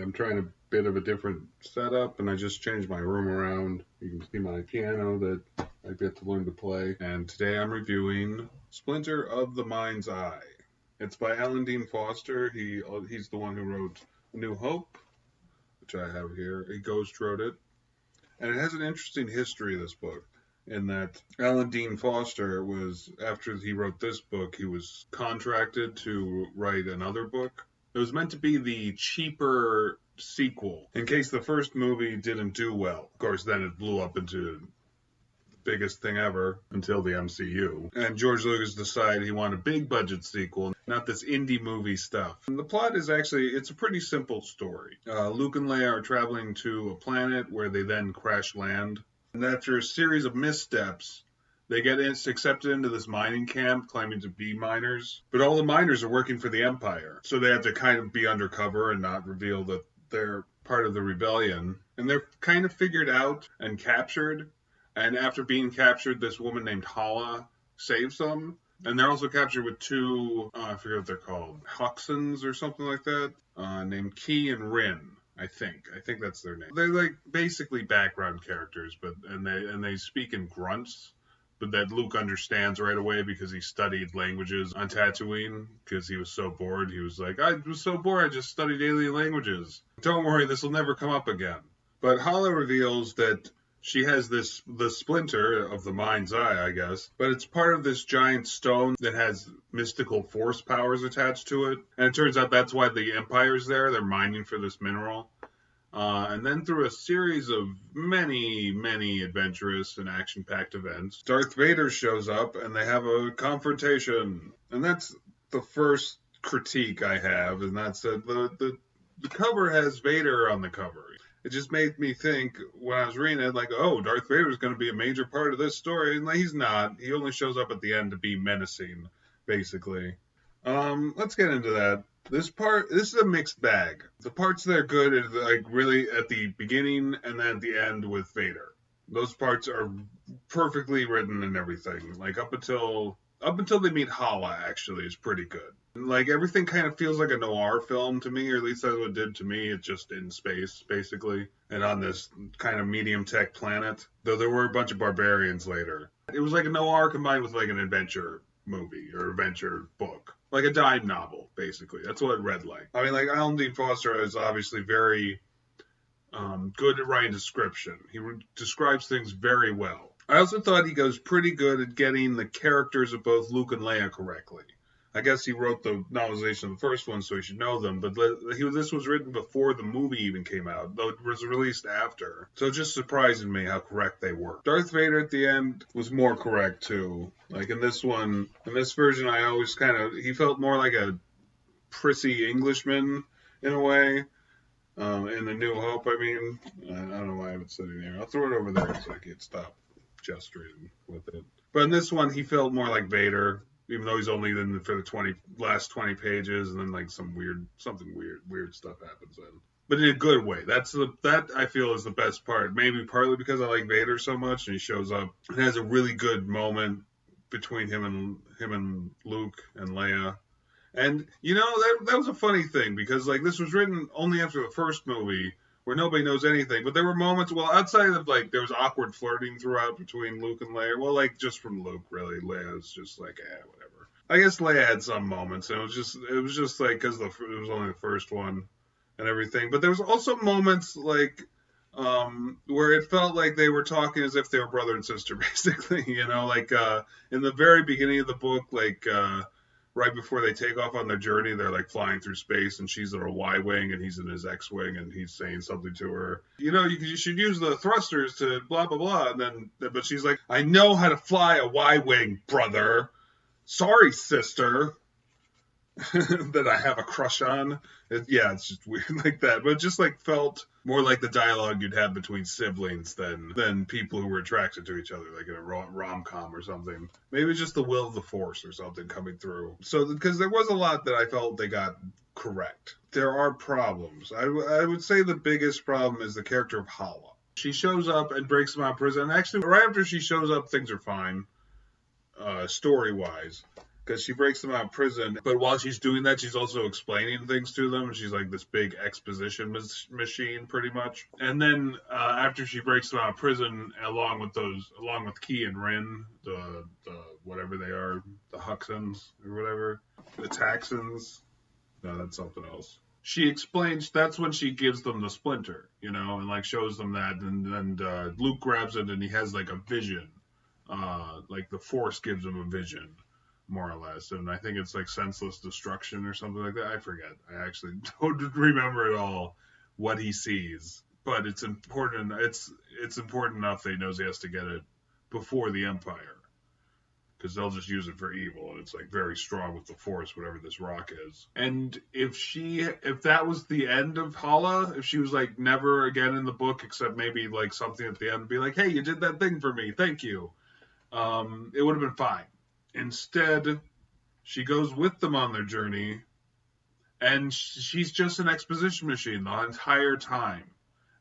I'm trying a bit of a different setup, and I just changed my room around. You can see my piano that I get to learn to play. And today I'm reviewing Splinter of the Mind's Eye. It's by Alan Dean Foster. He's the one who wrote A New Hope, which I have here. He ghost wrote it. And it has an interesting history, this book, in that Alan Dean Foster was, after he wrote this book, he was contracted to write another book. It was meant to be the cheaper sequel, in case the first movie didn't do well. Of course, then it blew up into the biggest thing ever until the MCU. And George Lucas decided he wanted a big budget sequel, not this indie movie stuff. And the plot is actually, it's a pretty simple story. Luke and Leia are traveling to a planet where they then crash land. And after a series of missteps, they get accepted into this mining camp claiming to be miners. But all the miners are working for the Empire. So they have to kind of be undercover and not reveal that they're part of the rebellion. And they're kind of figured out and captured. And after being captured, this woman named Hala saves them. And they're also captured with two, I forget what they're called, Huxons or something like that, named Key and Rin. I think that's their name. They're like basically background characters, and they speak in grunts, but that Luke understands right away because he studied languages on Tatooine because he was so bored. He was like, I was so bored, I just studied alien languages. Don't worry, this will never come up again. But Hala reveals that she has the splinter of the mind's eye, I guess, but it's part of this giant stone that has mystical force powers attached to it. And it turns out that's why the Empire's there. They're mining for this mineral. And then through a series of many, many adventurous and action-packed events, Darth Vader shows up and they have a confrontation. And that's the first critique I have, and that's that the cover has Vader on the cover. It just made me think when I was reading it, like, oh, Darth Vader is going to be a major part of this story. And like, he's not. He only shows up at the end to be menacing, basically. Let's get into that. This is a mixed bag. The parts that are good are like really at the beginning and then at the end with Vader. Those parts are perfectly written and everything. Like up until they meet Hala, actually, is pretty good. Like, everything kind of feels like a noir film to me, or at least that's what it did to me. It's just in space, basically, and on this kind of medium-tech planet, though there were a bunch of barbarians later. It was like a noir combined with, like, an adventure movie or adventure book. Like a dime novel, basically. That's what it read like. I mean, like, Alan Dean Foster is obviously very good at writing description. He describes things very well. I also thought he goes pretty good at getting the characters of both Luke and Leia correctly. I guess he wrote the novelization of the first one, so he should know them. But this was written before the movie even came out, though it was released after. So it just surprised me how correct they were. Darth Vader at the end was more correct, too. Like in this version, I always he felt more like a prissy Englishman in a way. In The New Hope, I mean. I don't know why I have it sitting there. I'll throw it over there so I can stop gesturing with it. But in this one, he felt more like Vader. Even though he's only in for the last 20 pages, and then like something weird stuff happens then. But in a good way. That I feel is the best part. Maybe partly because I like Vader so much, and he shows up and has a really good moment between him and Luke and Leia. And you know that was a funny thing because like this was written only after the first movie, where nobody knows anything. But there were moments, well, outside of, like, there was awkward flirting throughout between Luke and Leia. Well, like, just from Luke, really. Leia's just like, whatever. I guess Leia had some moments, and it was just like, because it was only the first one and everything. But there was also moments, like, where it felt like they were talking as if they were brother and sister, basically. You know, like, in the very beginning of the book, like, right before they take off on their journey, they're like flying through space, and she's in a Y-wing and he's in his X-wing, and he's saying something to her. You know, you should use the thrusters to blah blah blah. But she's like, I know how to fly a Y-wing, brother. Sorry, sister. That I have a crush on. It's just weird like that. But it just like felt more like the dialogue you'd have between siblings than people who were attracted to each other, like in a rom-com or something. Maybe just the will of the force or something coming through. So, because there was a lot that I felt they got correct. There are problems. I would say the biggest problem is the character of Hala. She shows up and breaks him out of prison. And actually, right after she shows up, things are fine, story-wise. because she breaks them out of prison. But while she's doing that, she's also explaining things to them. She's like this big exposition machine, pretty much. And then after she breaks them out of prison, along with Key and Rin, the whatever they are, the Huxons or whatever, the Taxons. No, that's something else. She explains that's when she gives them the splinter, and like shows them that, and Luke grabs it and he has like a vision, like the Force gives him a vision, more or less, and I think it's like senseless destruction or something like that. I forget. I actually don't remember at all what he sees, but it's important. It's important enough that he knows he has to get it before the Empire, because they'll just use it for evil, and it's like very strong with the Force, whatever this rock is. And if that was the end of Hala, if she was like never again in the book, except maybe like something at the end, be like, hey, you did that thing for me, thank you, it would have been fine. Instead, she goes with them on their journey, and she's just an exposition machine the entire time.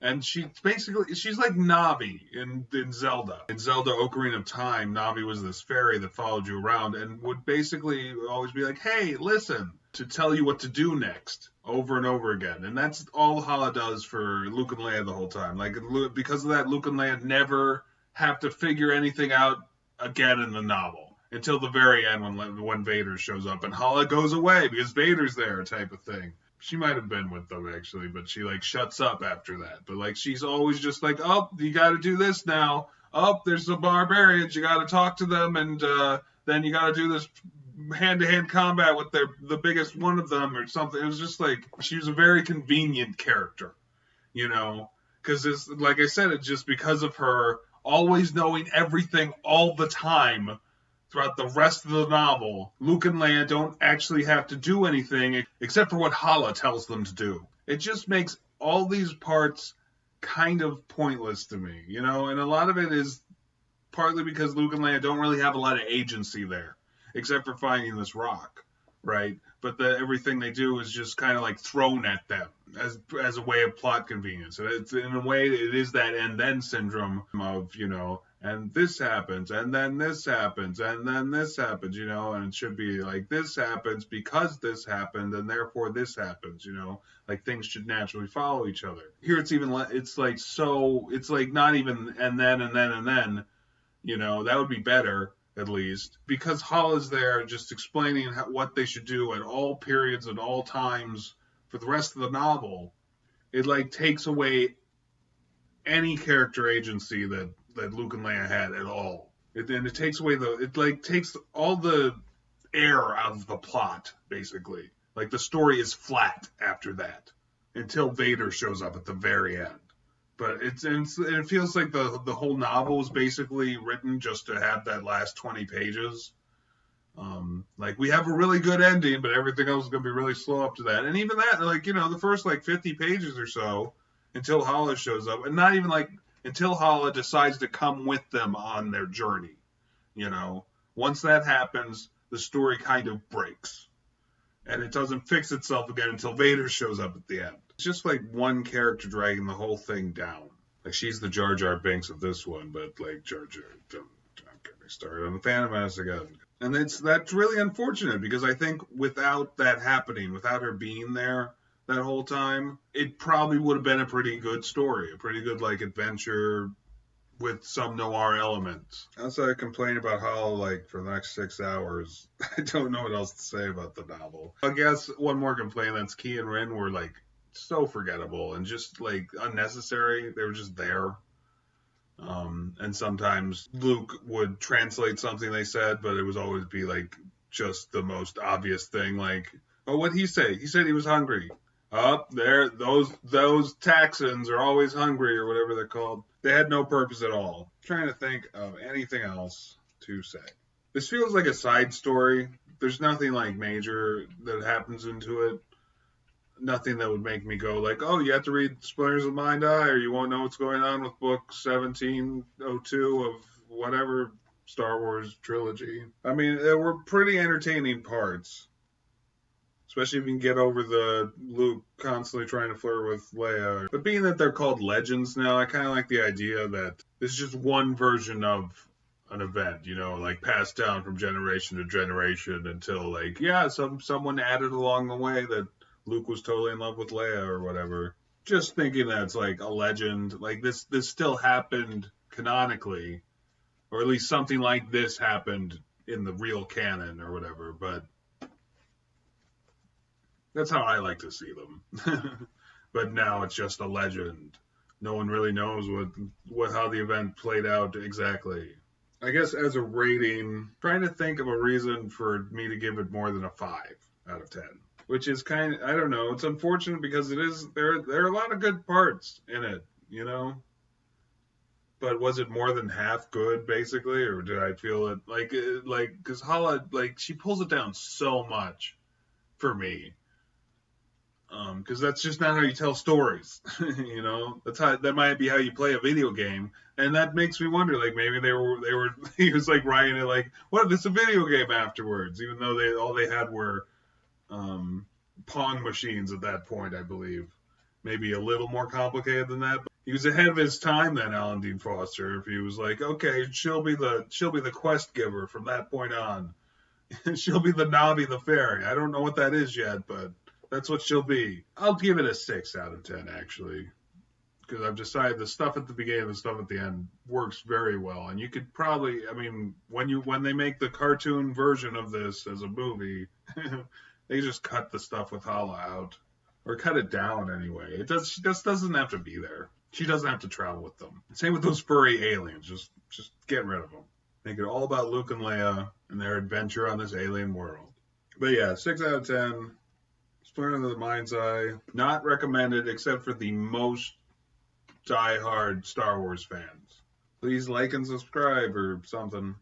And she's like Navi in Zelda. In Zelda Ocarina of Time, Navi was this fairy that followed you around and would basically always be like, hey, listen, to tell you what to do next, over and over again. And that's all Hala does for Luke and Leia the whole time. Like, because of that, Luke and Leia never have to figure anything out again in the novel, until the very end when Vader shows up and Hala goes away because Vader's there, type of thing. She might have been with them, actually, but she, like, shuts up after that. But, like, she's always just like, oh, you got to do this now. Oh, there's the barbarians. You got to talk to them, and then you got to do this hand-to-hand combat with the biggest one of them or something. It was just, like, she was a very convenient character, because, like I said, it's just because of her always knowing everything all the time. Throughout the rest of the novel, Luke and Leia don't actually have to do anything except for what Hala tells them to do. It just makes all these parts kind of pointless to me, and a lot of it is partly because Luke and Leia don't really have a lot of agency there, except for finding this rock, right? But everything they do is just kind of like thrown at them as a way of plot convenience. And it's, in a way, it is that and then syndrome of, and this happens, and then this happens, and then this happens, and it should be like this happens because this happened, and therefore this happens, like things should naturally follow each other. Here it's like not even and then, that would be better, at least, because Hala's there just explaining what they should do at all periods and all times for the rest of the novel. It like takes away any character agency that Luke and Leia had at all. And it takes away takes all the air out of the plot, basically. Like, the story is flat after that, until Vader shows up at the very end. But it feels like the whole novel is basically written just to have that last 20 pages. Like, we have a really good ending, but everything else is going to be really slow up to that. And even that, like, the first, 50 pages or so, until Hala shows up, and not even, until Hala decides to come with them on their journey. Once that happens, the story kind of breaks. And it doesn't fix itself again until Vader shows up at the end. It's just like one character dragging the whole thing down. Like, she's the Jar Jar Binks of this one, but like Jar Jar, don't get me started on the Phantom Menace again. And that's really unfortunate, because I think without that happening, without her being there that whole time, it probably would have been a pretty good story, a pretty good adventure with some noir elements. Outside of complaining about Hala for the next 6 hours, I don't know what else to say about the novel. I guess one more complaint, that's Key and Rin were so forgettable and just unnecessary. They were just there. And sometimes Luke would translate something they said, but it would always be just the most obvious thing, oh, what'd he say? He said he was hungry. Up there, those Taxons are always hungry, or whatever they're called. They had no purpose at all. I'm trying to think of anything else to say. This feels like a side story. There's nothing major that happens into it. Nothing that would make me go oh, you have to read Splinters of the Mind Eye, or you won't know what's going on with book 1702 of whatever Star Wars trilogy. I mean, there were pretty entertaining parts. Especially if you can get over the Luke constantly trying to flirt with Leia. But being that they're called legends now, I kind of like the idea that this is just one version of an event, like passed down from generation to generation until like, yeah, someone added along the way that Luke was totally in love with Leia or whatever. Just thinking that's like a legend. Like this still happened canonically, or at least something like this happened in the real canon or whatever, but that's how I like to see them. But now it's just a legend. No one really knows what how the event played out exactly. I guess as a rating, trying to think of a reason for me to give it more than a 5 out of 10, which is kind of, I don't know. It's unfortunate because there are a lot of good parts in it. But was it more than half good basically, or did I feel it like because Hala, like, she pulls it down so much for me, because that's just not how you tell stories. That might be how you play a video game, and that makes me wonder, like, maybe they were he was like writing it like, what if it's a video game afterwards, even though all they had were um, pawn machines at that point, I believe. Maybe a little more complicated than that. But he was ahead of his time then, Alan Dean Foster. If he was like, okay, she'll be the quest giver from that point on. She'll be the Navi the fairy. I don't know what that is yet, but that's what she'll be. I'll give it a 6 out of 10 actually, because I've decided the stuff at the beginning and the stuff at the end works very well. And you could probably, I mean, when they make the cartoon version of this as a movie, they just cut the stuff with Hala out, or cut it down anyway. She just doesn't have to be there. She doesn't have to travel with them. Same with those furry aliens. Just get rid of them. Make it all about Luke and Leia and their adventure on this alien world. But yeah, 6 out of 10. Splinter of the Mind's Eye. Not recommended except for the most diehard Star Wars fans. Please like and subscribe or something.